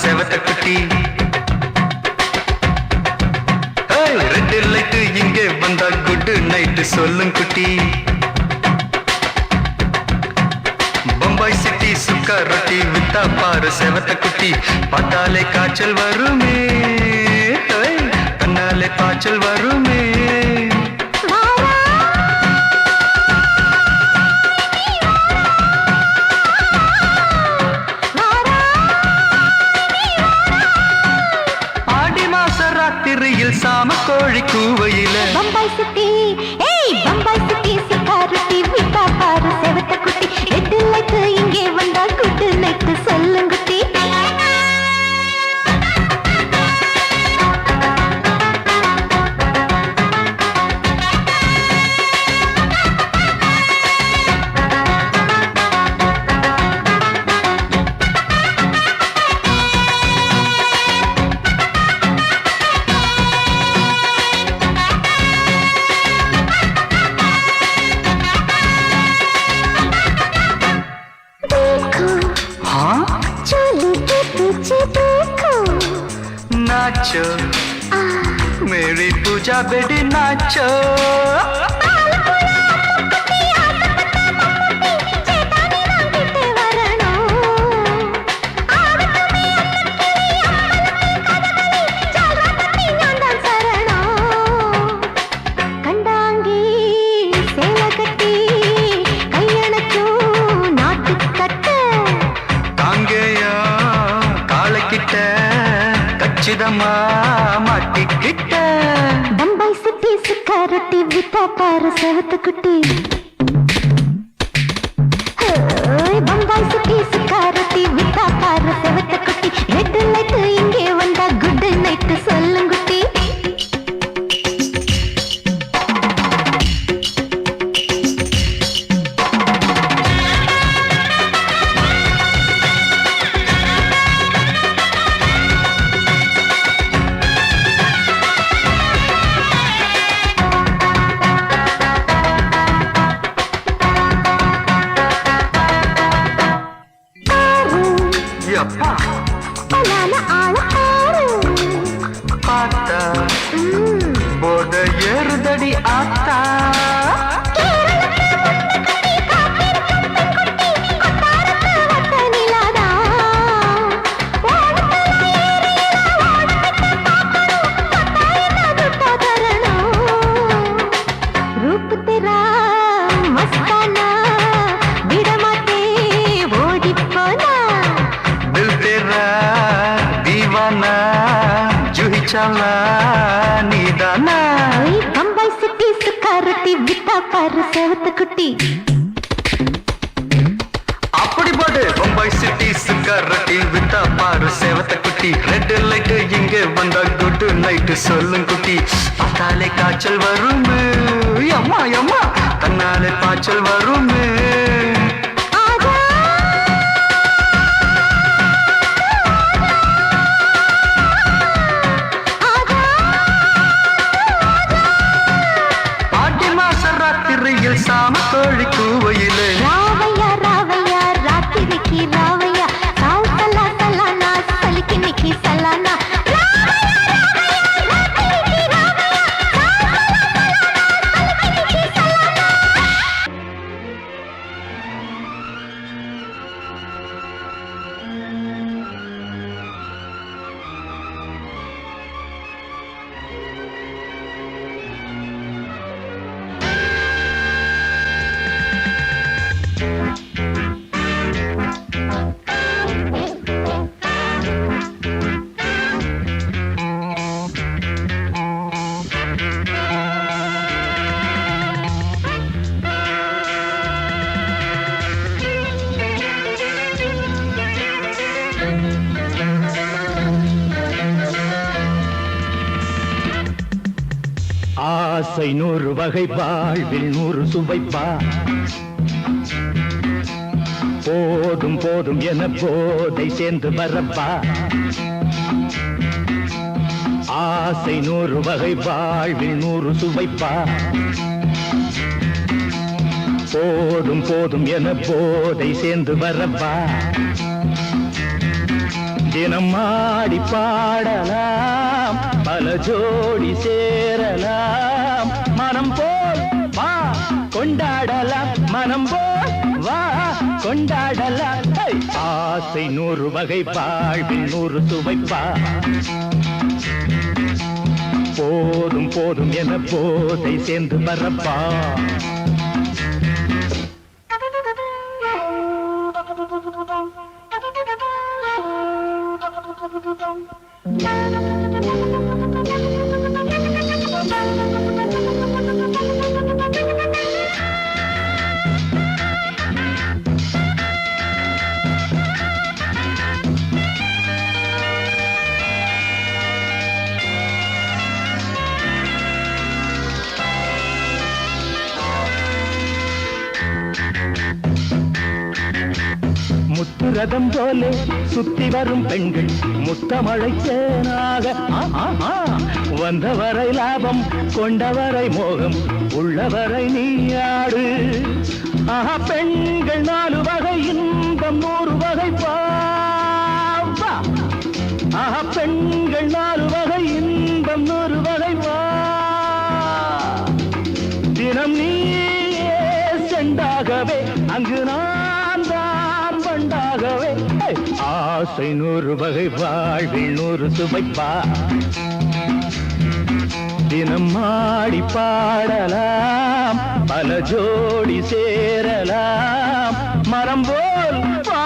செவத்த குட்டி. Red light இங்கே வந்தா குட் நைட்டு சொல்லும் குட்டி. பம்பாய் சிட்டி சுக்கா ரொட்டி வித்தா பாரு செவத்த குட்டி. பார்த்தாலே காய்ச்சல் வருமே, கண்ணாலே காய்ச்சல் வருமே. சாம கோழி கூவையில பம்பாய் சிட்டி, ஏய் பம்பாய் சிட்டி சிக்காரட்டி விட்டா பாரு செவத்த குட்டி. ரெட் லைட் இங்கே வந்தா குட் நைட் சொல்லுங்குட்டி. नाचो मेरी पूजा बेटी नाचो. பம்பாய் சிட்டி சிக்காரட்டி வித்தா பாரு செவத்த குட்டி. பம்பாய் சிட்டி சிக்காரட்டி வித்தா பாரு செவத்த குட்டி. ரெட் லைட் இங்கே வந்தா குட் நைட் சொல்லுங்குட்டி. பார்த்தா போத ஏறுதடி ஆத்தா. रूप तेरा मस्ताना विडमाते ओडी पोना. दिल तेरा दीवाना जूही चला नीदाना. बम्बई सिटी सुखारती विता पार सेवत कुटी. அப்படி போடு பம்பாய் சிட்டி சுக்காரட்டி வித்தா பாரு செவத்த குட்டி. ரெட் லைட் இங்கே வந்தா குட் நைட் சொல்லும் குட்டி. பார்த்தாலே காய்ச்சல் வருமே, அம்மா அம்மா கண்ணாலே பாய்ச்சல் வருமே. ஆடி மாச ராத்திரியில் சாம கோழி கூவையில ராவையா ராவையா ராத்திரிக்கு ராவையா சாவு சலா சலானா சலிக்கு நிக்கி சலானா. ஆசை 100 வகை வாழ்வில் 100 சுவைப்பா. போதும் போதும் என போதை சேர்ந்து வரப்பா. ஆசை 100 வகை வாழ்வில் 100 சுவைப்பா. போதும் போதும் என போதை சேர்ந்து வரப்பா. தினம் ஆடி பாடலாம் பல ஜோடி சேரலாம் மனம் போல் வா கொண்டாடலாம் மனம் போல் வா கொண்டாடலாம் ஆசை 100 வகை வாழ்வில் 100 சுவைப்பா போதும் போதும் என போதை சேர்ந்து வரப்பா முத்துரதம் போலே சுத்தி வரும் பெண்கள் முத்தமழை தேனாக வந்தவரை லாபம் கொண்டவரை மோகம் உள்ளவரை நீயாடு பெண்கள் 4 வகை இன்பம் 100 வகை பாவா பெண்கள் 4 வகை இன்பம் 100 வகை வா தினம் நீயே செண்டாகவே அங்கு நான் தான் வண்டாகவே ஆசை 100 வகை வாழ்வில் 100 சுவைப்பா தினம் ஆடி பாடலாம் பல ஜோடி சேரலாம் மரம் போல் வா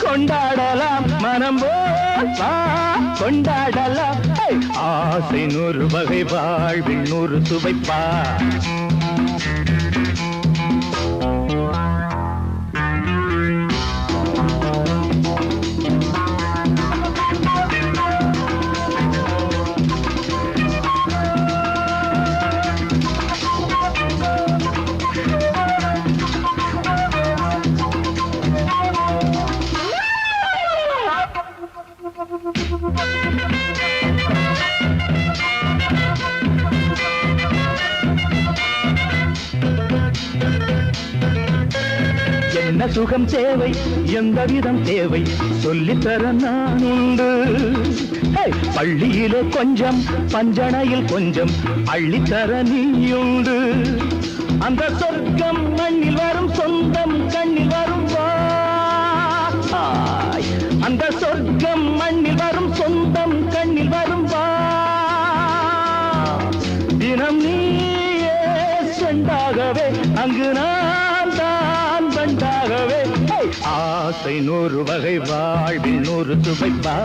கொண்டாடலாம் மனம் போல் வா கொண்டாடலாம் ஆசை 100 வகை வாழ்வில் 100 சுவைப்பா என்ன சுகம் தேவை எந்த விதம் தேவை சொல்லித்தர நான் உண்டு பள்ளியிலே கொஞ்சம் பஞ்சனையில் கொஞ்சம் அள்ளித்தர நீயுண்டு அந்த சொர்க்கம் மண்ணில் வரும் சொந்தம் கண்ணில் வரும் அந்த சொர்க்கம் மண்ணில் வரும் சொந்தம் கண்ணில் வரும் தினம் நீயே செண்டாகவே அங்கு நான் தான் வண்டாகவே ஆசை 100 வகை வாழ்வில் 100 சுவைப்பா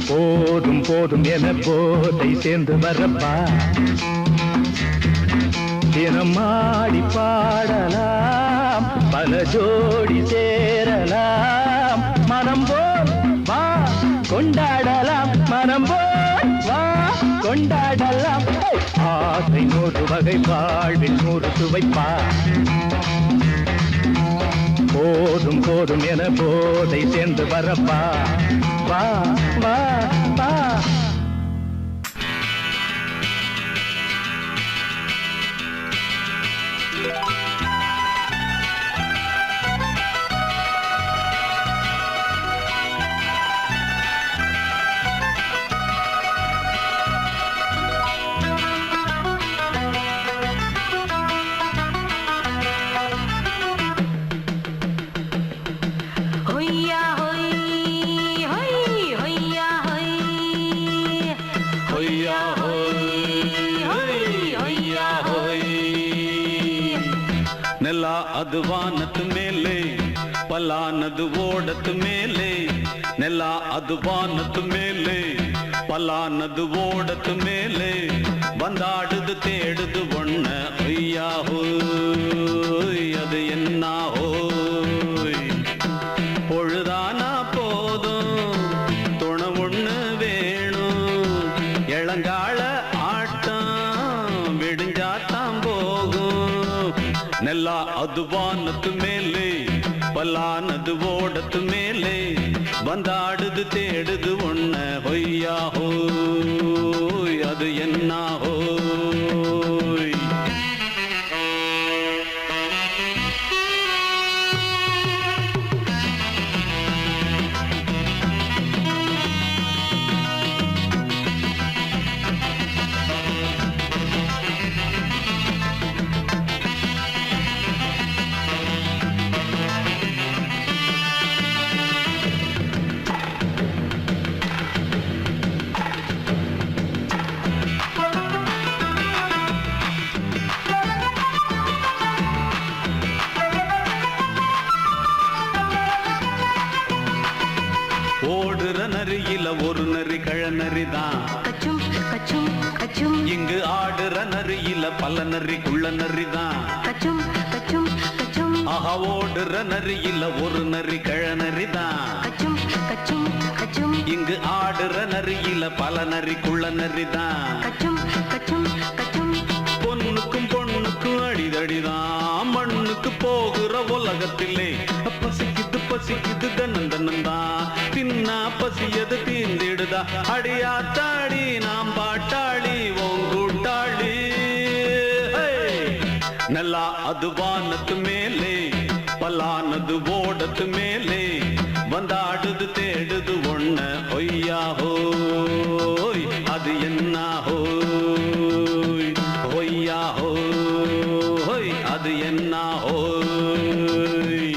போதும் போதும் என போதை சேர்ந்து வரப்பா தினம் ஆடி பாடலாம் பல ஜோடி சேரலாம் மனம் போல் வா கொண்டாடலாம் மனம் போல் வா கொண்டாடலாம் ஆசை 100 வகை வாழ்வில் 100 சுவைப்பா போதும் போதும் என போதை சேர்ந்து வரப்பா வா வா வா ನೆಲ ಅದು ವಾನದ ಮೇಲೆ ಪಲಾನದು ಓಡದ ಮೇಲೆ ನೆಲ ಅದು ವಾನದ ಮೇಲೆ ಪಲಾನದು ಓಡದ ಮೇಲೆ ಬಂದಾಡುದು தேடுது ஒண்ண ஐயா ஹோய் அது என்ன ஹோய் பொழுதானா போதும் துணை ஒண்ணு வேணும் இளங்கால ஆட்டம் விடிஞ்சாத்தான் போகும் ನೆಲ ಅದು ವಾನದ ಮೇಲೆ ಪಲಾನದು ಓಡದ ಮೇಲೆ ಬಂದಾಡುದು தேடுது ஒண்ண ಹೊಯ್ಯಾ ಹೋಯ್ ಅದು ಎನ್ನ ಹೋಯ್ நரிதான். கச்சும் கச்சும் கச்சும் இங்கு ஆடுற நரியில பல நரி குள்ள நரிதான். கச்சும் கச்சும் கச்சும் ஆஹா ஓடுற நரியில ஒரு நரி கிழ நரிதான். கச்சும் கச்சும் கச்சும் இங்கு ஆடுற நரியில பல நரி குள்ள நரிதான். கச்சும் கச்சும் கச்சும் பொண்ணுக்கும் பொண்ணுக்கும் அடிதடிதான். மண்ணுக்கு போகிற உலகத்திலே பசிக்குது பசிக்குது தன்னன் தன்னந்தான். தின்னா பசியது தீந்திடுதா. அடியாத்தாடி நாம் பாட்டாளி ஓங்கூட்டாளி. நல்லா அது வானத்து மேலே பல்லானது ஓடத்து மேலே வந்தாடுது தேடுது ஒண்ண ஒய்யா ஹோய் அது என்ன ஹோய் ஒய்யா ஹோய் அது என்ன ஹோய்.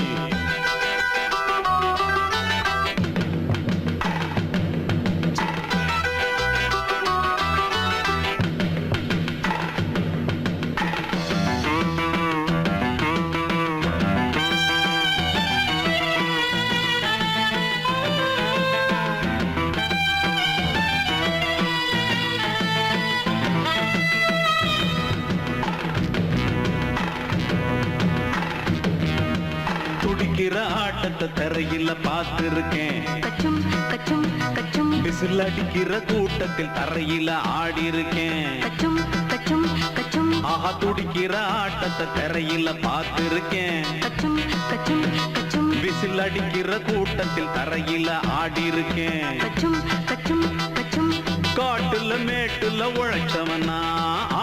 துடிக்கிற ஆட்டத்தை தரையில பார்த்திருக்கேன். கச்சும் கச்சும் கச்சும் விசில் அடிக்கிற கூட்டத்தில் தரையில ஆடி இருக்கேன். கச்சும் கச்சும் கச்சும் ஆஹா துடிக்கிற ஆட்டத்தை தரையில பார்த்திருக்கேன். கச்சும் கச்சும் கச்சும் விசில் அடிக்கிற கூட்டத்தில் தரையில ஆடி இருக்கேன். கச்சும் கச்சும் கச்சும் காட்டுல மேட்டுல உழைச்சவனா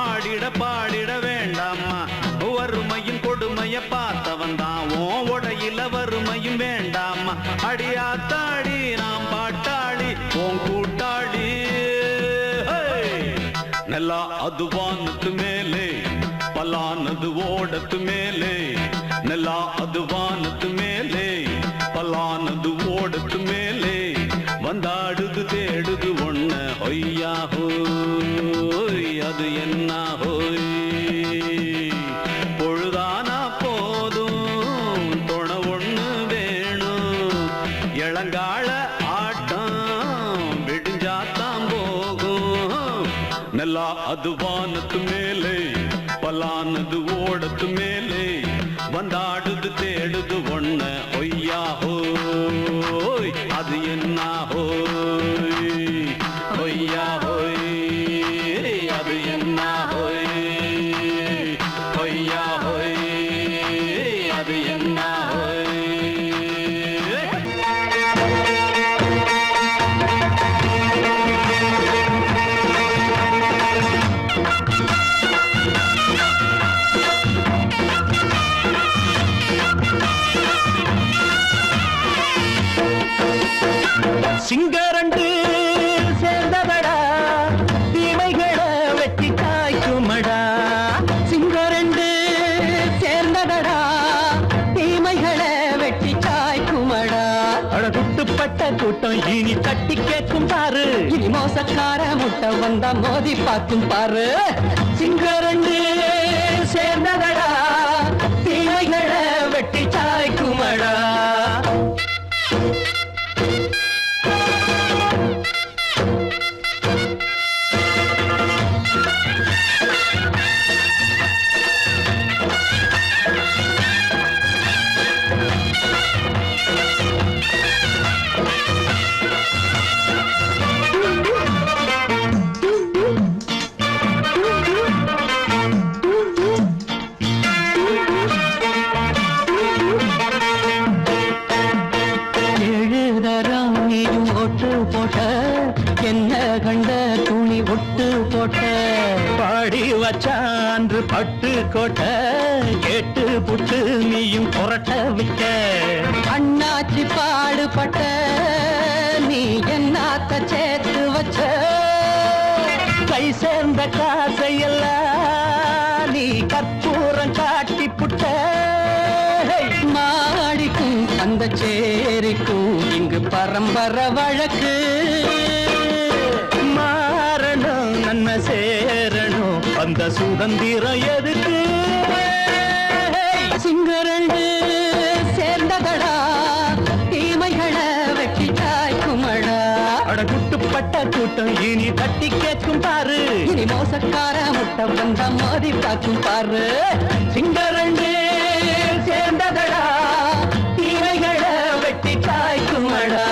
ஆடிட பாடிட வேண்டாமா. வறுமையும் கொடுமைய பார்த்தவன் தான் உன் உடையில வறுமையும் வேண்டாமா. அடியாத்தாடி நாம் பாட்டாளி உன் கூட்டாளி. நல்லா அது வானத்து மேலே பல்லானது ஓடத்து மேலே. நல்லா அது வானத்து மேலே பல்லானது ஓடத்து மேலே வந்தாடுது தேடுது ஒண்ண ஒய்யா ஹோய் அது என்ன ஹோய். பொழுதானா போதும் துணை ஒண்ணு வேணும். இளங்கால ஆட்டம் விடிஞ்சாத்தான் போகும். நல்லா அது வானத்து மேலே பல்லானது ஓடத்து மேலே வந்தாடுது தேடுது ஒண்ண ஒய்யா ஹோய் அது என்ன ஹோய் ஒய்யா ஹோய் அது என்ன ஹோய் ஒய்யா ஹோய் அது என்ன ஹோய். சிங்கரண்டு சேர்ந்ததடா தீமைகளை வெட்டி காய்க்குமடா. சிங்கரண்டு சேர்ந்ததடா தீமைகளை வெட்டி காய்க்குமடா. அழகுட்டுப்பட்ட கூட்டம் இனி தட்டி கேட்கும் பாரு. இனி மோசக்கார முட்டை வந்தா மோதி பார்க்கும் பாரு. சிங்கரண்டு சேர்ந்ததடா தீமைகளை வெட்டி காய்க்குமடா. என்ன கண்ட துணி ஒட்டு போட்ட பாடி வச்சான்று பட்டு கோட்ட கேட்டு புட்டு நீயும் புரட்ட விட்ட. அண்ணாச்சி பாடுபட்ட நீ என்னாத்த சேர்த்து வச்ச. கை சேர்ந்த காசையெல்லாம் நீ கற்பூரம் காட்டி புட்ட. மாடிக்கும் அந்த சேரிக்கும் இங்கு பரம்பரை வழக்கு. மாறணும் நன்மை சேரணும் அந்த சுதந்திரம் எதுக்கு. சிங்கரண்டு சேர்ந்ததடா தீமைகளை வெட்டி காய்க்குமடா. அடகுட்டுப்பட்ட கட்டுப்பட்ட கூட்டம் இனி தட்டி கேட்கும் பாரு. இனி மோசக்கார முட்டை வந்த மோதி பார்க்கும் பாரு. சிங்கரண்டு சேர்ந்ததடா, தீமைகளை வெட்டி காய்க்குமடா.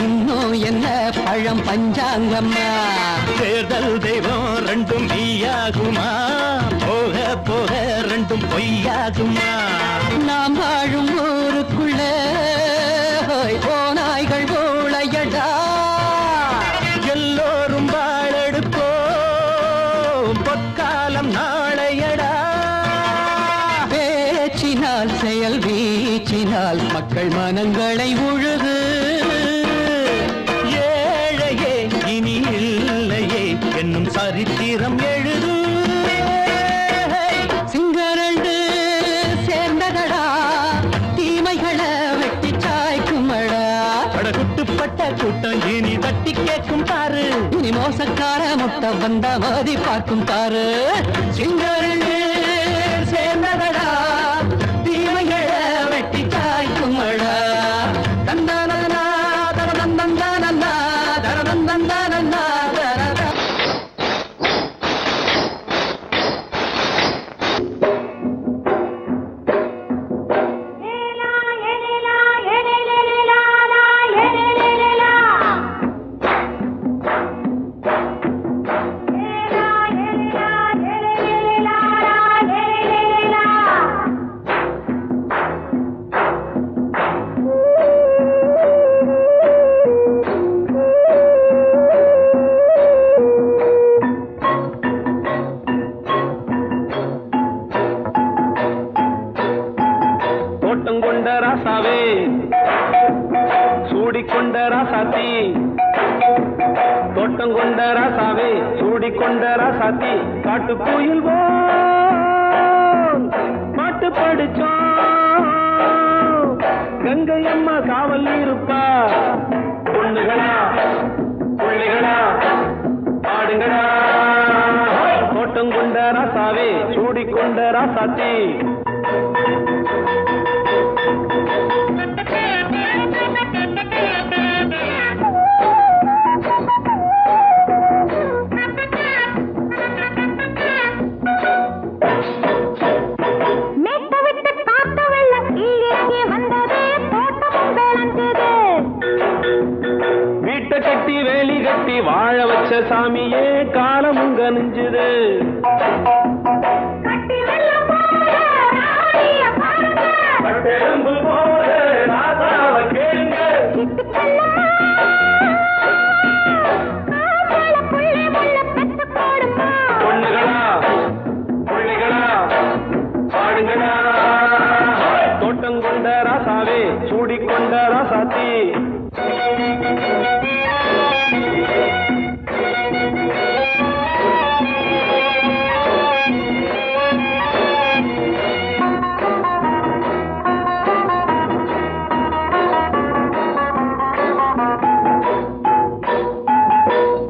இன்னும் என்ன பழம் பஞ்சாங்கம்மா. தேர்தல் தெய்வம் ரெண்டும் மெய்யாகுமா, போக போக ரெண்டும் பொய்யாகுமா. நாம் வாழும் ஊருக்குள்ள போனாய்கள் ஊழையடா. எல்லோரும் வாழெடுப்போம், பொற்காலம் நாளையடா. பேச்சினால் செயல் வீச்சினால் மக்கள் மனங்களை உழுது. ஏழையே இனி இல்லையே என்னும் சரித்திரம் எழுது. சிங்கரண்டு சேர்ந்ததடா, தீமைகளை வெட்டி சாய்க்குமடா. படகுட்டுப்பட்ட கூட்டம் இனி தட்டி கேட்கும் பாரு. இனி மோசக்கார முட்டை வந்த மோதி பார்க்கும் பாரு. சிங்கரண்டு சேர்ந்ததடா, தீமைகளை வெட்டி காய்க்குமடா. தந்தானா தரதந்தந்தானா தரதந்தந்தானா தரதா. தோட்டங்கொண்ட ராசாவே, சூடிக்கொண்ட ராசாத்தி. தோட்டங்கொண்ட ராசாவே, சூடிக்கொண்ட ராசாத்தி. காட்டுக்குயில் பாட்டு படிச்சோம், கங்கை அம்மா காவல் இருப்பா. பொண்ணுகளா பிள்ளைகளா ஆடுங்களா. தோட்டங்கொண்ட ராசாவே, சூடிக்கொண்ட ராசாத்தி. வீட்டை கட்டி வேலி கட்டி வாழ வச்ச சாமியே காலமுங்க நெஞ்சுது. பட்டெலும்பு போல ராசாவ கேளுங்க. பொண்ணுகளா பிள்ளைகளா ஆடுங்களா. தோட்டங்கொண்ட ராசாவே, சூடிக்கொண்ட ராசாத்தி.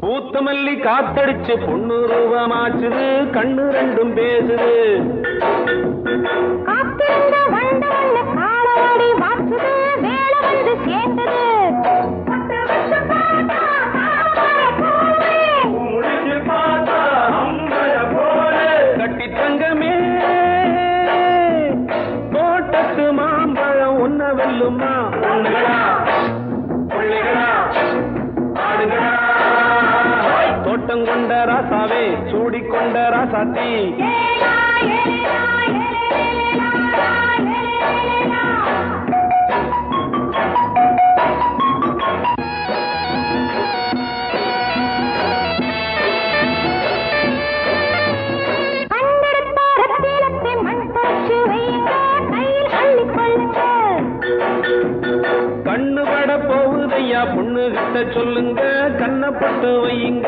பூத்தமல்லி காத்தடிச்சு பொண்ணு ரூபமாச்சுது, கண்ணு ரெண்டும் பேசுது. கட்டி தங்கமே, தோட்டத்து மாம்பழம் உன்ன வெல்லுமா. பொண்ணுகளா பிள்ளைகளா ஆடுகளா. தோட்டங்கொண்ட ராசாவே, சூடிக்கொண்ட ராசாத்தி. கண்ணு பட போகுதையா பொண்ணு கிட்ட சொல்லுங்க கண்ணப்பட்டு வையுங்க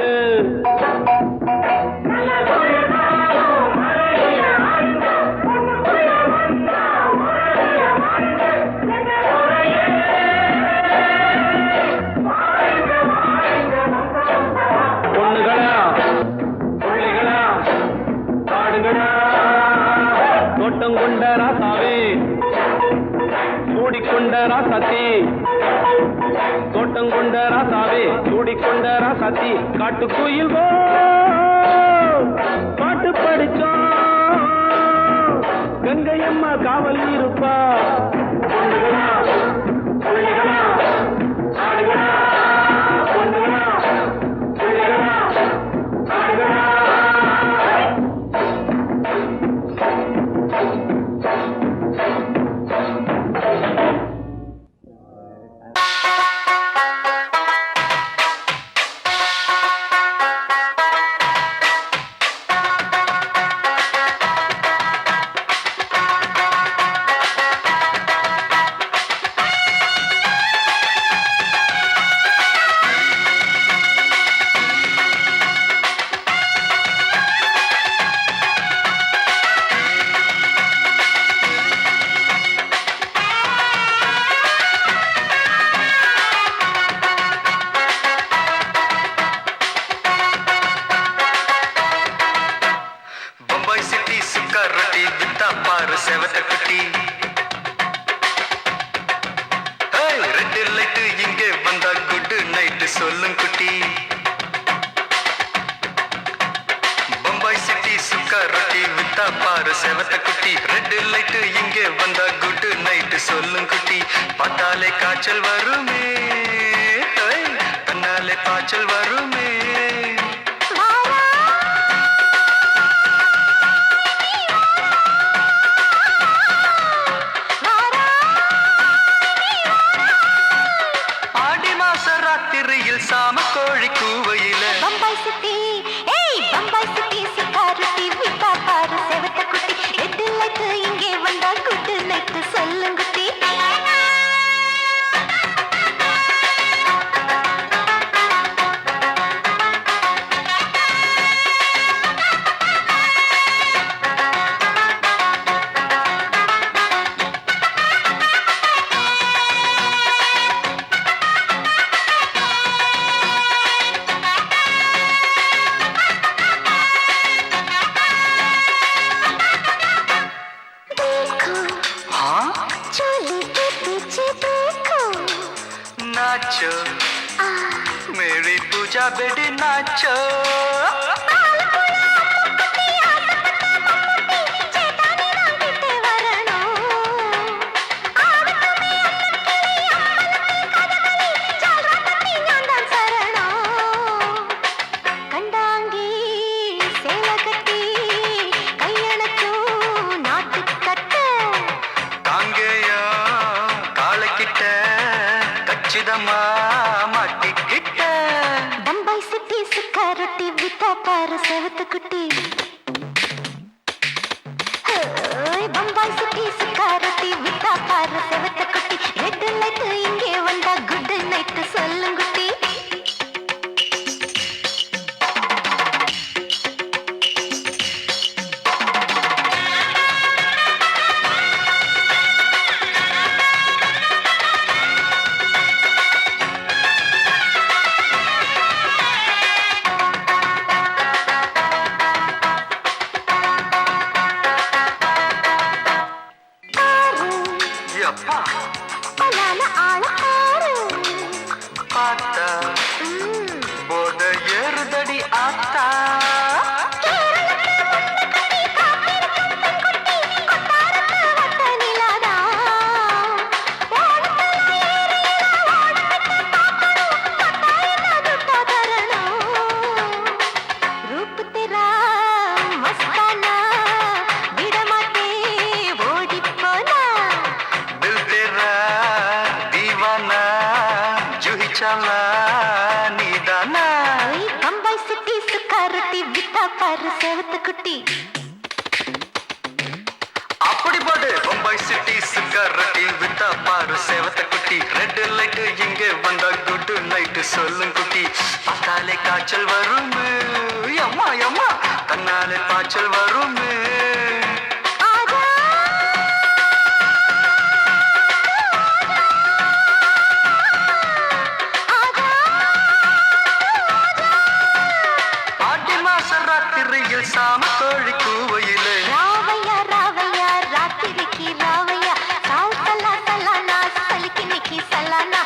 பொண்ணுகளா பிள்ளைகளா காடுகளா தோட்டம் கொண்ட ராசாவே சூடிக்கொண்ட ராசாத்தி தோட்டம் கொண்ட ராசாவே சூடிக்கொண்ட ராசாத்தி காட்டுக்குயில் பாட்டு படிச்சோம் கங்கையம்மா காவல் இருப்பா பொண்ணுகளா பிள்ளைகளா ஆடுகளா பொண்ணுகளா பிள்ளைகளா ஆடுகளா பம்பாய் சிட்டி சுக்கா ரொட்டி வித்தா பாரு செவத்த குட்டி ரெட் லைட் இங்கே வந்தா குட் நைட் சொல்லும் குட்டி பம்பாய் சிட்டி சுக்கா ரொட்டி வித்தா பாரு செவத்த குட்டி ரெட் லைட் இங்கே வந்தா குட் நைட் சொல்லும் குட்டி பார்த்தாலே காய்ச்சல் வருமே தன்னாலே காய்ச்சல் வருமே சாம கோழி கூவையில பம்பாய் சிட்டி ஏய் பம்பாய் சிட்டி சிக்காருட்டி வித்தா பாரு செவத்த குட்டி ரெட் லைட் இங்கே வந்தா குட் நைட் சொல்லுங்குட்டி नाचो मेरी पूजा बेटी नाचो கண்டாங்கி சேல கட்டி கையணக்கு நாட்டு கட்ட காங்கேயா காலக்கிட்ட கச்சிதமா மாட்டிக்கிட்ட பம்பாய் சிட்டி சுக்காரொட்டி வித்தா பாரு செவத்த குட்டி பம்பாய் சிட்டி சுக்காரொட்டி வித்தா பாரு செவத்த குட்டி ரெட் லைட் இங்கே வந்தா குட் நைட் சொல்லுங்குட்டி அப்பா பலான ஆள பாரு பார்த்தா போத ஏறுதடி ஆத்தா रूप तेरा मस्ताना विडमाते ओडी पोना दिल तेरा दीवाना जूही चला नीदाना बम्बई सिटी सुकारुटी विता पार सेवत कुटी அப்படி போடு பம்பாய் சிட்டி சுக்கா ரொட்டி வித்தா பாரு செவத்த குட்டி ரெட் லைட் இங்கே வந்தா குட் நைட் சொல்லும் குட்டி பார்த்தாலே காய்ச்சல் வரும் அம்மா அம்மா தன்னாலே பாய்ச்சல் வரும் ஆடி மாச ராத்திரியில் சாம கோழி கூவையிலே ராவையா ராவையா ராத்திரிக்கு ராவையா சாவு சல்லா சல்லானா சலிக்கு நிக்கி சல்லானா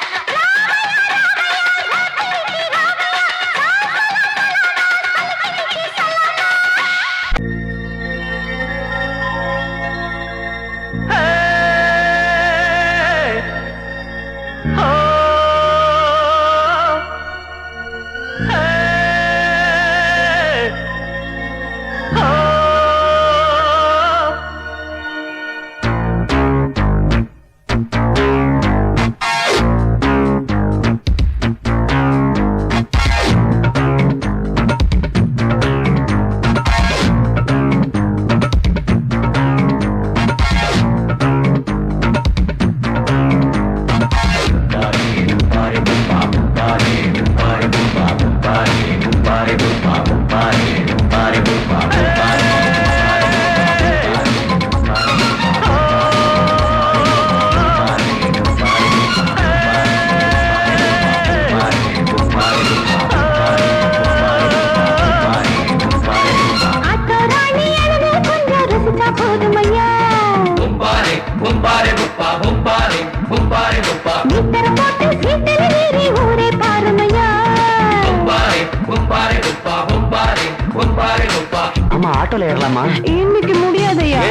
அம்மா ஆட்டோல ஏறலாமா? இன்னைக்கு முடியாதையா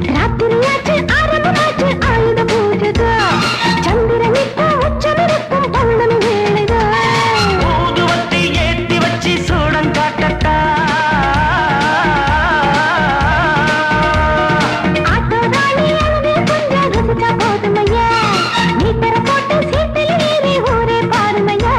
ராத்திரியாச்சு ஆரம்பமாச்சு ஆயுத பூஜைதா சந்திரனிக்கு உச்சமிருக்கும் பௌர்ணமி வேளைதா ஊதுவத்தி ஏத்தி வச்சு சூடம் காட்டட்டா ஆட்டோதானி அழுது கொஞ்சம் ரசிச்சா போதுமையா மீட்டர போட்டு சீட்டில் ஏறி ஊரே பாருமையா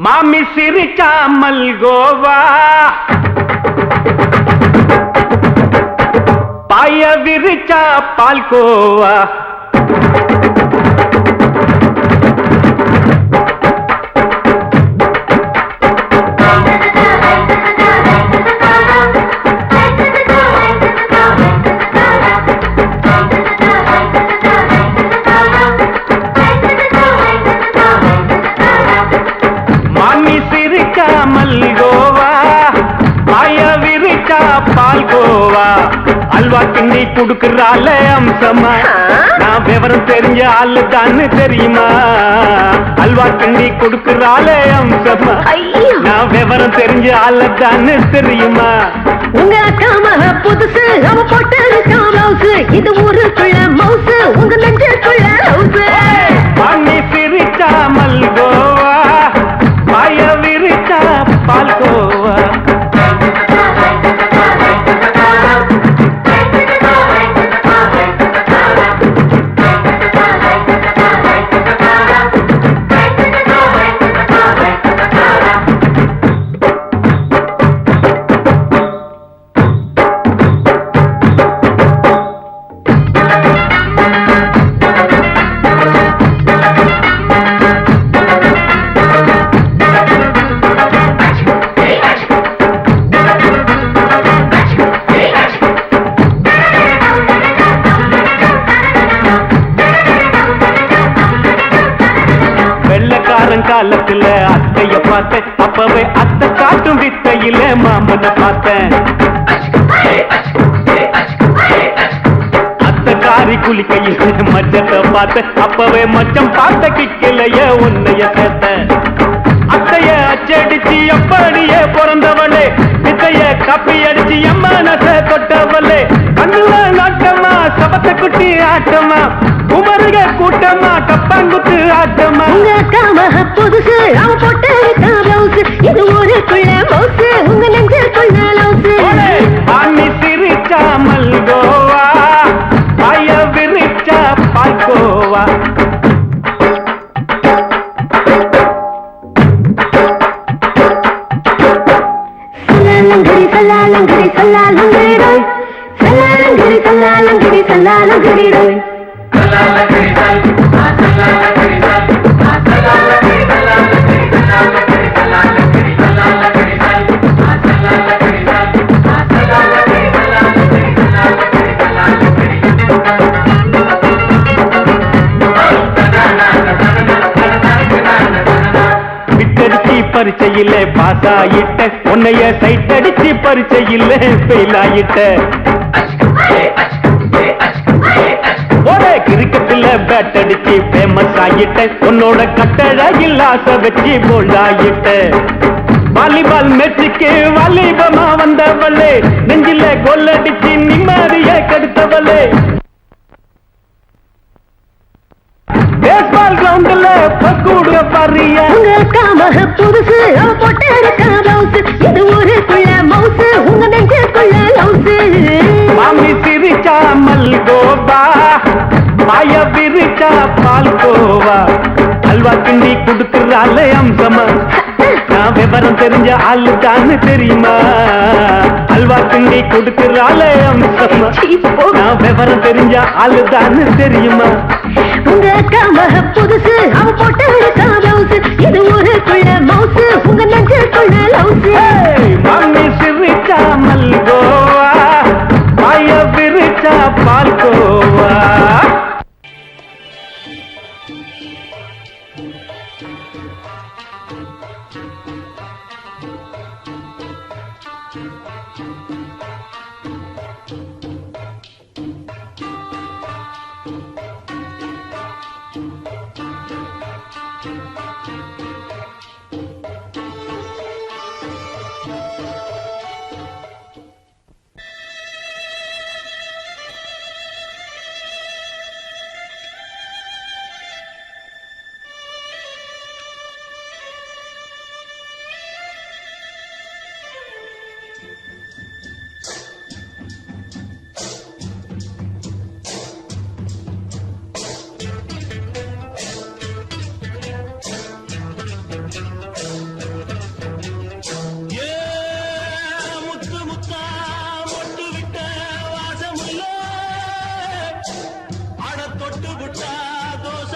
மாமி சிரிச்சா மல்கோவா பாய விரிச்சா பால்கோவா மல்கோவா பாய விரிச்சா பால்கோவா அல்வா கிண்டி குடுக்கறால அம்சமா நான் விவரம் தெரிஞ்ச ஆளு தான்னு தெரியுமா அல்வா கிண்டி குடுக்கறால அம்சமா நான் விவரம் தெரிஞ்ச ஆளு தான்னு தெரியுமா உங்க அக்காம புதுசு அவ போட்டு மவுசு இது ஊருக்குள்ள மவுசு உங்க நெஞ்சுக்குள்ள ஹவுசு பாண்டி சிரிச்சா மல்கோவா பாய விரிச்சா பால்கோவா காலத்துல அத்தைய பார்த்தேன் அப்பவே அத்தை காட்டும் வித்தையில மாமனை பார்த்தேன் அத்தை காரி குளிக்கையில மச்சத்தை பார்த்தேன் அப்பவே மச்சம் பார்த்த கிக்கலைய உன்னைய சேர்த்த அத்தைய அச்சடிச்சு அப்படியே பிறந்தவளே வித்தைய கப்பி அடிச்சு எம்மனச தொட்டவளே கண்ணுல நாட்டமா சபத்த குட்டி ஆட்டமா குமருக கூட்டமா கப்பாங்குத்து ஆட்டமா புதுசு அவ போட்டு மவுசு இது ஊருக்குள்ள மவுசு உங்க நெஞ்சுக்குள்ள லவுசு பாண்டி சிரிச்சா மல்கோவா பாய விரிச்சா பால்கோவா சல்லாலங்கடி சல்லாலங்கடி சல்லாலங்கடி சல்லாலங்கடி சல்லாலங்கடி பரிச்சையில பாஸ் ஆயிட்ட உன்னைய சைட் அடிச்சு பரிச்சையில ஃபெயில் ஆயிட்ட ஒரே கிரிக்கெட்ல பேட் அடிச்சு ஃபேமஸ் ஆயிட்ட உன்னோட கட்டழகில் ஆசை வச்சு போல்ட் ஆயிட்ட வாலிபால் மேட்சுக்கு வாலிபமா வந்தவளே நெஞ்சில கோல் அடிச்சு நிம்மதிய கெடுத்தவளே பேஸ்பால் கிரவுண்ட்ல பக்கூடுற பாரியா புதுசு அவ போட்டு மவுசு இது ஊருக்குள்ள மவுசு உங்க நெஞ்சுக்குள்ள லவுசு மாமி சிரிச்சா மல்கோவா பாய விரிச்சா பால்கோவா அல்வா கிண்டி குடுக்கறால அம்சமா நான் விவரம் தெரிஞ்ச ஆளு தான்னு தெரியுமா அல்வா கிண்டி குடுக்கறால அம்சமா நான் விவரம் தெரிஞ்ச ஆளு தான்னு தெரியுமா உங்க அக்காம புதுசு அவ போட்டு மவுசு இது ஊருக்குள்ள மவுசு உங்க நெஞ்சுக்குள்ள லவுசு மாமி சிரிச்சா மல்கோவா பாய விரிச்சா பால்கோவா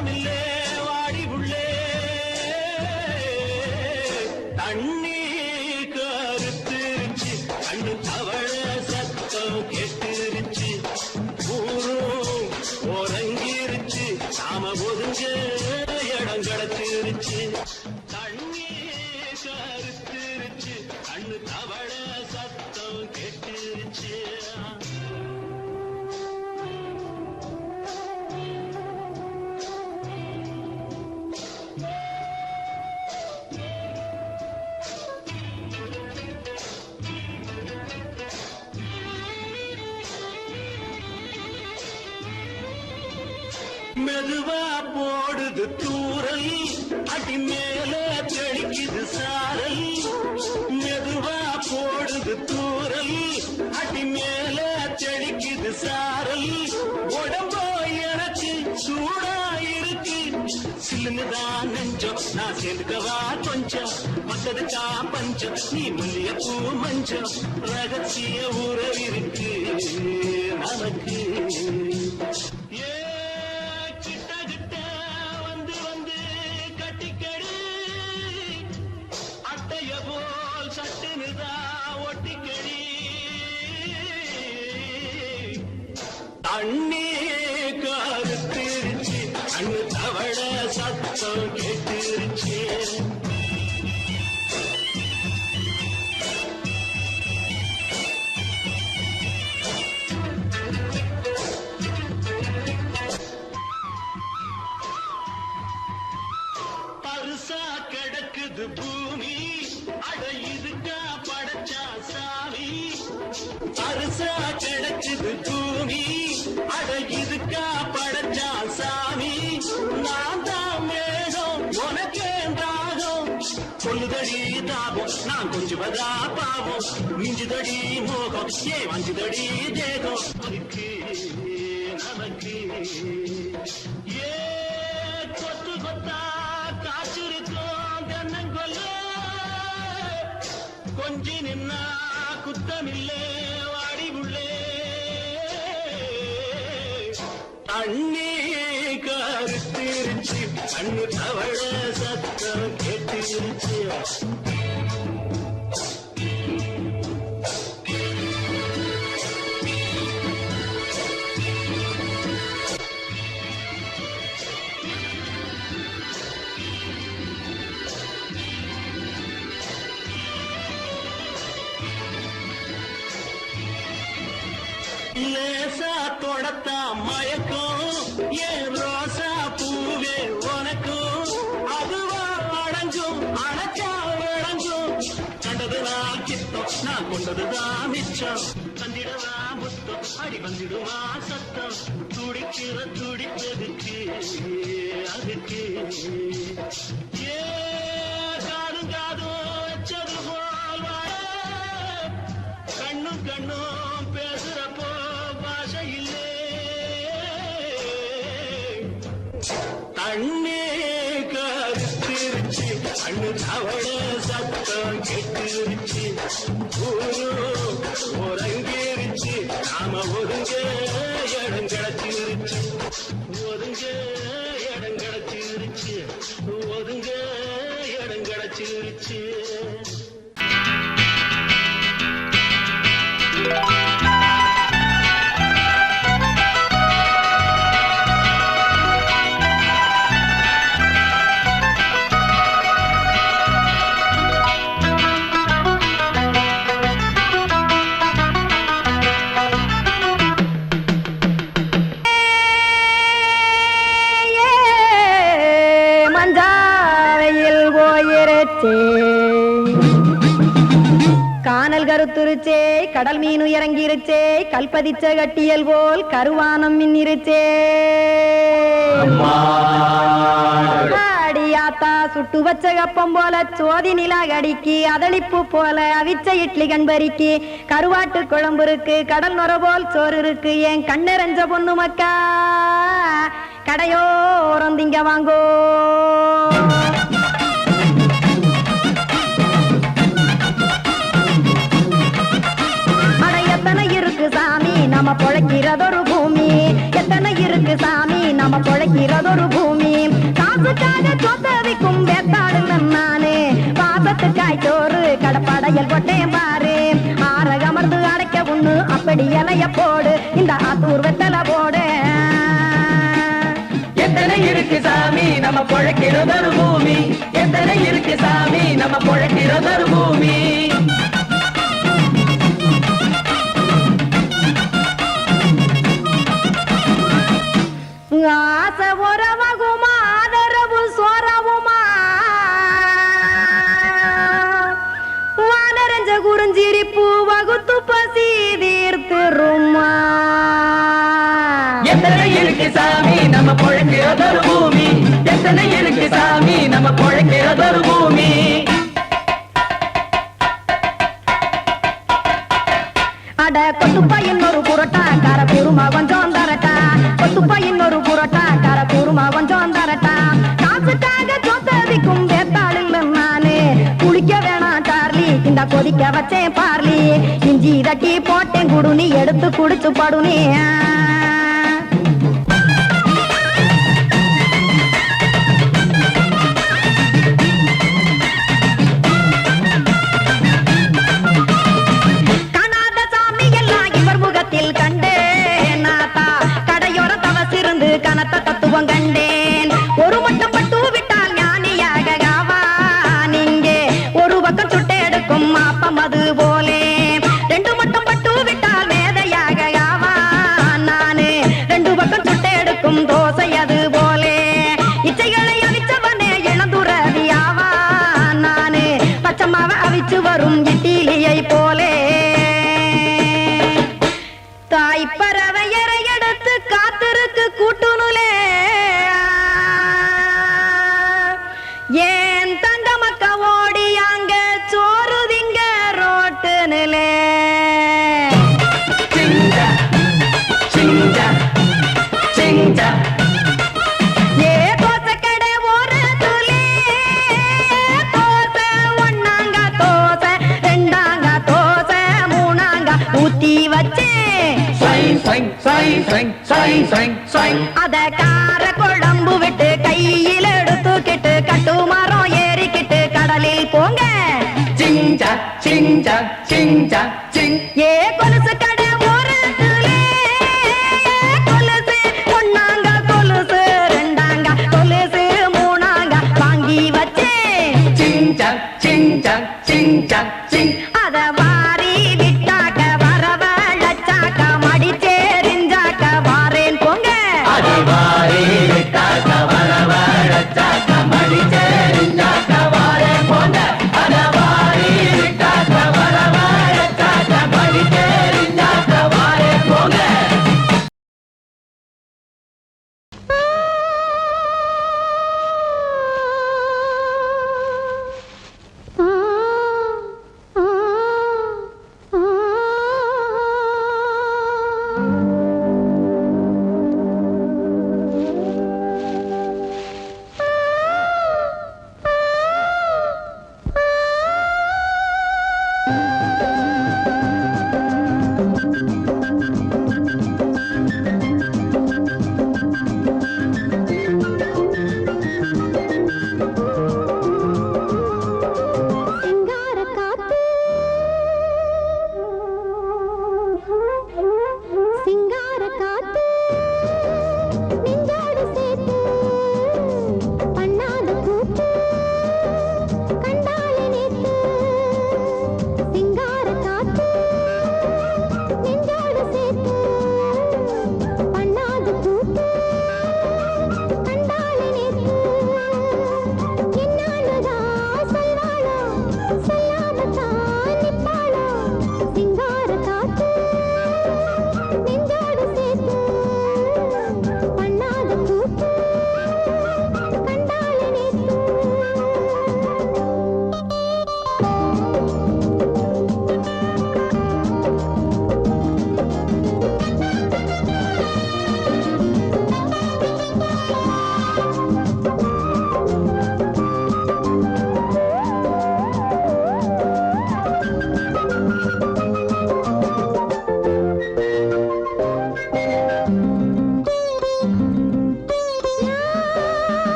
குத்தமில்லே வாடி உள்ளே தண்ணி கருத்துருச்சு கண்ணு தவள சத்தம் கெட்டுருச்சு ஊரும் உறங்கிருச்சு நாம ஒதுங்க இடம் கிடச்சிருச்சு தண்ணி கருத்துருச்சு கண்ணு தவள சத்தம் கெட்டுருச்சு மெதுவா போடுது தூரல் அடி மேல தெளிக்குது சாரல் மெதுவா போடுது தூரல் அடி மேல தெளிக்குது சாரல் உடம்போ எனக்கு சூடா இருக்கு சில்லுதான் நெஞ்சம் நான் சேர்ந்துக்கவா கொஞ்சம் மத்ததுக்கா பஞ்சம் நீ மல்லிய பூ மஞ்சம் ரகசிய உறவிருக்கு நமக்கு தண்ணி கருத்திருச்சு கண்ணு தவள சத்தம் கேட்டுருச்சு பருசா கிடக்குது பூமி அட இதுக்கா படைச்சா சாமி பருசா கிடக்குது பூமி அட இதுக்கா படைச்சா சாமி நான் தான் மேகம் உனக்கே தாகம் சொல்லுதடி தாபம் நான் கொஞ்சுவதா பாவம் மிஞ்சுதடி மோகம் வஞ்சுதடி தேகம் நமக்கு ஏ கொத்து கொத்தா காய்ச்சிருக்கோம் தென்னங்கொல்ல கொஞ்சி நின்னா குத்தமில்லே வாடி உள்ளே தண்ணி கருத்திருச்சு கண்ணு தவள சத்தம் கேட்டுருச்சு லேசா தொடத்தா மயக்கும் ஏன் ரோசா பூவே உனக்கும் அதுவா அடங்கும் அணைச்சா விளங்கும் கண்டதுதான் கித்தம் நான் கொண்டதுதான் மிச்சம் தந்திடவா முத்தம் அடி வந்திடுவா சத்தம் துடிக்கிற துடிப்பதுக்கு அதுக்கு ஏ காதும் காதும் வச்சது போல் கண்ணும் கண்ணும் பேசுறப்போ பாஷை இல்லே தண்ணி கருத்திருச்சு கண்ணு தவள சத்தம் கெட்டுருச்சு உறங்கிருச்சு நாம ஒதுங்க இடம் கிடச்சிருச்சு ஒதுங்க இடம் கிடச்சிருச்சு ஒதுங்க இடம் கிடச்சிருச்சு கானல் கருத்துருச்சே கடல் மீன் இறங்கிருச்சே கல்பதிச்ச கட்டியல் போல் கருவானம் மின்னிருச்சே ஆடியாத்தா சுட்டு வச்ச கப்பம் போல சோதி நிலா கடிக்கு அதளிப்பு போல அவிச்ச இட்லி கண்பறிக்கு கருவாட்டு குழம்பு இருக்கு கடல் நொர போல் சோறு இருக்கு என் கண்ணெரஞ்ச பொண்ணு மக்கா கடையோரம் திங்க வாங்கோ எத்தனை இருக்கு சாமி நம்ம பொழைக்கிறதொரு பூமி எத்தனை இருக்கு சாமி நம்ம பொழைக்கிறதொரு பூமி காசுக்காக சொத்தவிக்கும் வேத்தாடுங்க நானே பாசத்துக்காய் சோறு கடப்படையல் போட்டேன் பாரு ஆற அமர்ந்து அடைக்க ஒண்ணு அப்படி இலைய போடு இந்த ஆத்தூர் வெத்தலை போடு எத்தனை இருக்கு சாமி நம்ம பொழைக்கிறதொரு பூமி எத்தனை இருக்கு சாமி நம்ம பொழைக்கிறதொரு பூமி ஆசை உறவகுமா ஆதரவு சோறவுமா வானரஞ்ச குறிஞ்சிரிப்பு வகுத்து பசி தீர்த்துருமா எத்தனை இருக்கு சாமி நம்ம பொழைக்கிறதொரு பூமி எத்தனை இருக்கு சாமி நம்ம பொழைக்கிறதொரு பூமி அட கொத்துப்பா இன்னொரு புரோட்டா கார குருமா கொஞ்சம் தரட்டா கொத்துப்பா இன்னொரு புரோட்டா கார குருமா கொஞ்சம் தரட்டா காசுக்காக சொத்ததிக்கும் வேத்தாளில் நானு குளிக்க வேணாம் சார்லி இந்த கொதிக்க வச்சேன் பார்லி இஞ்சி தட்டி போட்டேன் குடுனி எடுத்து குடிச்சு படுனி கனத்த தத்துவம் கண்டேன் ஒரு மட்டம் பட்டு விட்டால் ஞானியாக ஆவான் இங்கே ஒரு பக்கம் சுட்டு எடுக்கும் மாப்பம் அது போலே ரெண்டு மட்டம் பட்டு விட்டால் மேதையாக ஆவான் நானு ரெண்டு பக்கம் சுட்டு எடுக்கும் தோசை அது போலே இச்சைகளை அவிச்சவனே இளந்துறவி ஆவான் நானு பச்சமாவ அவிச்சு வரும் இட்டிலியை போலே தாய் பறவையரை எடுத்து காத்திருக்கு கூட்டுனுலே ஏன் தங்க மக்க ஓடி அங்க சோறுதிங்க ரோட்டுனுலே சிங்கா சிங்கா சிங்கா ஏ தோசை கடை ஓரத்துலே தோசை ஒன்னாங்க தோசை ரெண்டாங்க தோசை மூணாங்க ஊத்தி வச்சே அத கார குழம்பு விட்டு கையில் எடுத்துக்கிட்டு கட்டு மரம் ஏறிக்கிட்டு கடலில் போங்க சிங்கா சிங்கா சிங்கா சிங் ஏ கொலுசு கடை ஓரத்துலே கொலுசு ஒன்னாங்க கொலுசு ரெண்டாங்க கொலுசு மூணாங்க வாங்கி வச்சே சிங்கா சிங்கா சிங்கா சிங் அத வாரி விட்டாக்க வரவழைச்சாக்க மடிச்சேரிஞ்சாக்க வாரேன் போங்க அதிவாரி விட்டாக்க வரவழைச்சாக்க மடிச்சேரிஞ்சாக்க வாரேன் போங்க அதவாரி விட்டாக்க வரவழைச்சாக்க மடிச்சேரிஞ்சாக்க வாரேன் போங்க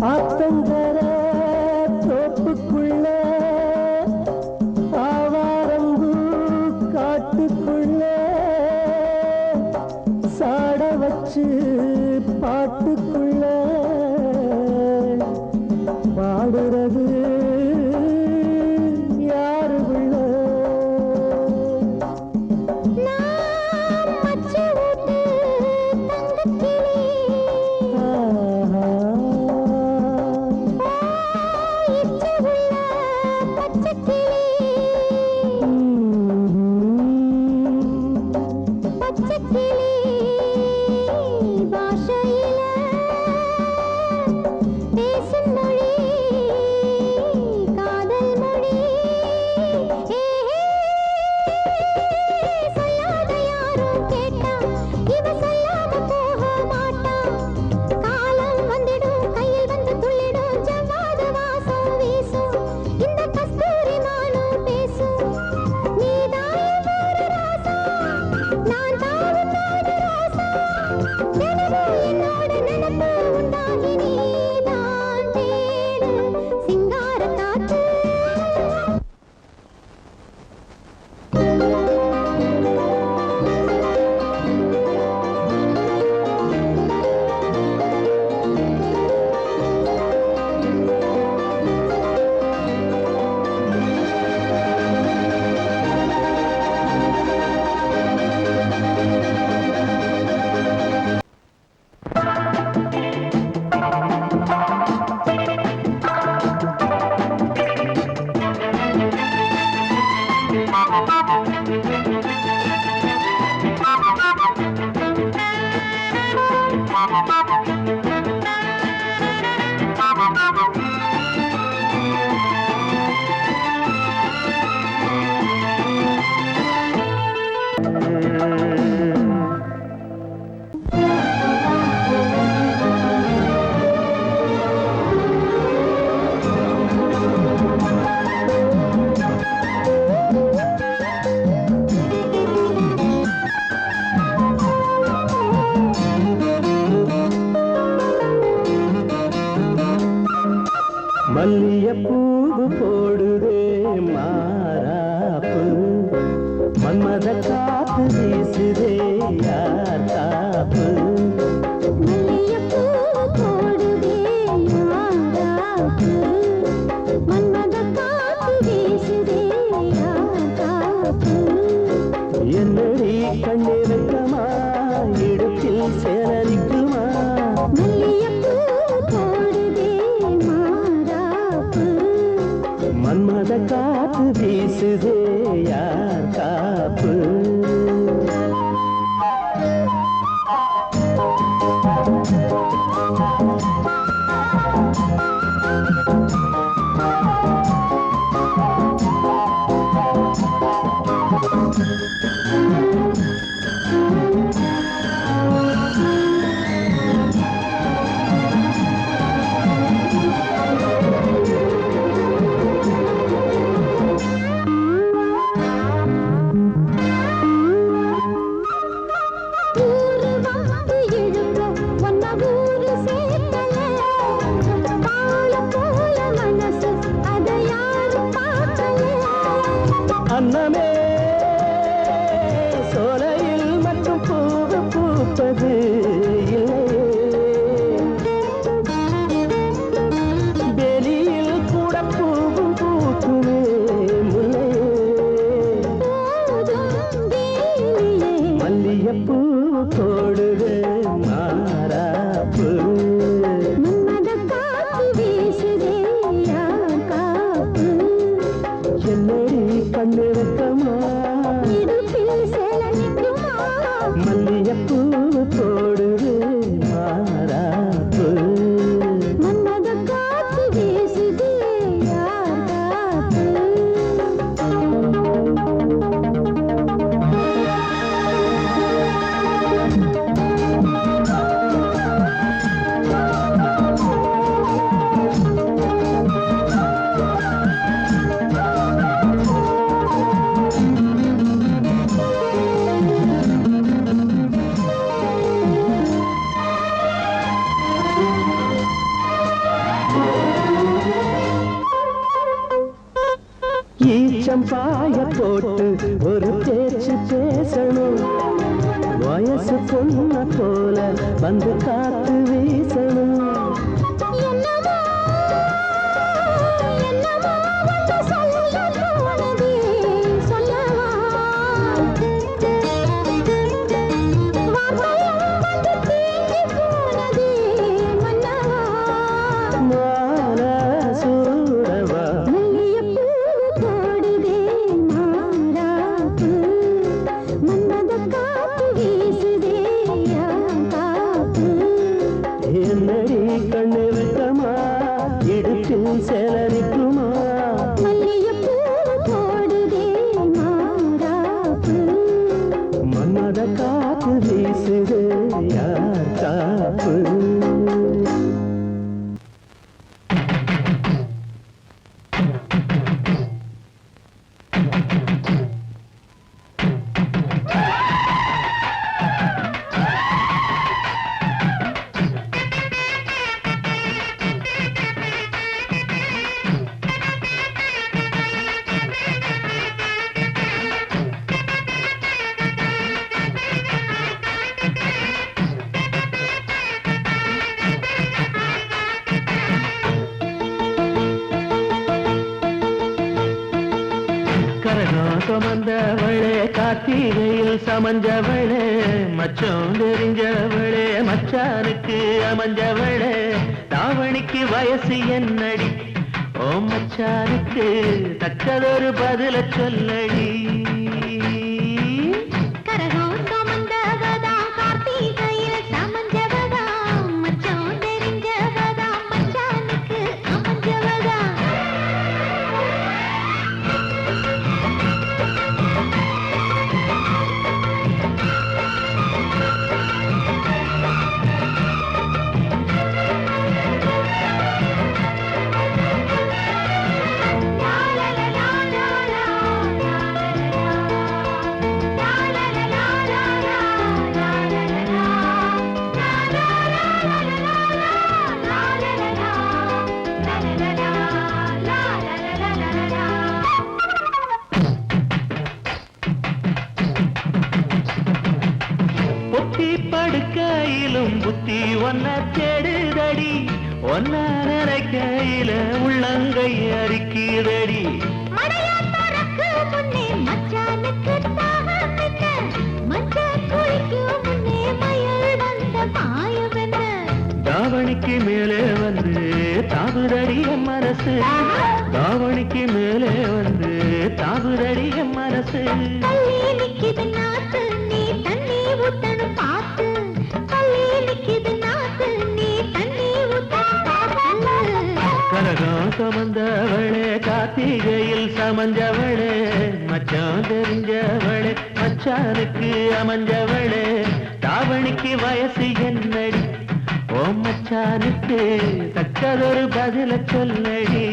ஆத்தங்கர தோப்புக்குள்ள ஆவாரம்பு காட்டுக்குள்ள சாட வச்சு பாட்டுக்குள்ள பாடுறது யாரு உள்ள மல்லியப்பூவு போடுதே மாறாப்பு மன்மத காத்து வீசுதே யார் காப்பு என்னடி கண்ணிருக்கமா இடுப்பில் சேலரிக்குமா மன்மத காத்து வீசுதே யார் காப்பு அன்னமே சோலையில் மட்டும் பூவு பூப்பது வெளியில் கூட பூவும் பூக்குமே மல்லியப்பூ போடுது மாறாப்பு என்னடி கண்ணிருக்கமா மல்லியப்பூ போடுது மாறாப்பு கொஞ்சம் பாய போட்டு ஒரு பேச்சு பேசணும் வயசு பொண்ண போல வந்து காத்து வீசணும் சுமந்தவளே கார்த்திகையில் சமஞ்சவளே மச்சம் தெரிஞ்சவளே மச்சானுக்கு அமைஞ்சவளே தாவணிக்கு வயசு என்னடி ஓ மச்சானுக்கு தக்கதொரு பதில சொல்லடி படுக்கையிலும் புத்தி ஒன்ன தேடுதடி ஒன்ன நினைக்கையில உள்ளங்கை அரிக்குதடி தாவணிக்கு மேலே வந்து தாவுதடி என் மனசு தாவணிக்கு மேலே வந்து தாவுதடி என் மனசு கரகம் சுமந்தவளே கார்த்திகையில் சமஞ்சவளே மச்சான் தெரிஞ்சவளே மச்சானுக்கு அமைஞ்சவளே தாவணிக்கு வயசு என்னடி ஓ மச்சானுக்கு தக்கதொரு பதில சொல்லடி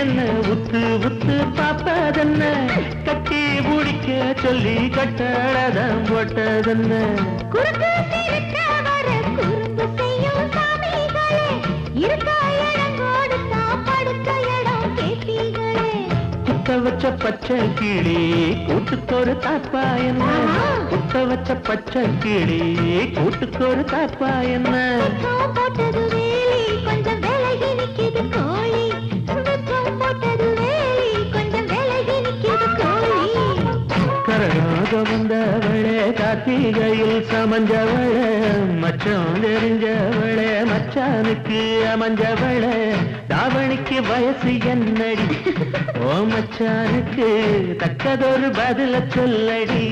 என்ன உத்து உத்து பாப்பதென்ன கட்டி முடிக்க சொல்லி கட்டழதம் போட்டதென்ன குத்த வச்ச பச்சை கிளி கூட்டுக்கொரு தாப்பா என்ன குத்த வச்ச பச்சை கிளி கூட்டுக்கொரு தாப்பா என்ன கரகாக வந்த வந்தவளே கார்த்திகையில் சமஞ்சவளே மச்சம் தெரிஞ்சவளே மச்சானுக்கு அமைஞ்சவளே தாவணிக்கு வயசு என்னடி ஓ மச்சானுக்கு தக்கதொரு பதில சொல்லடி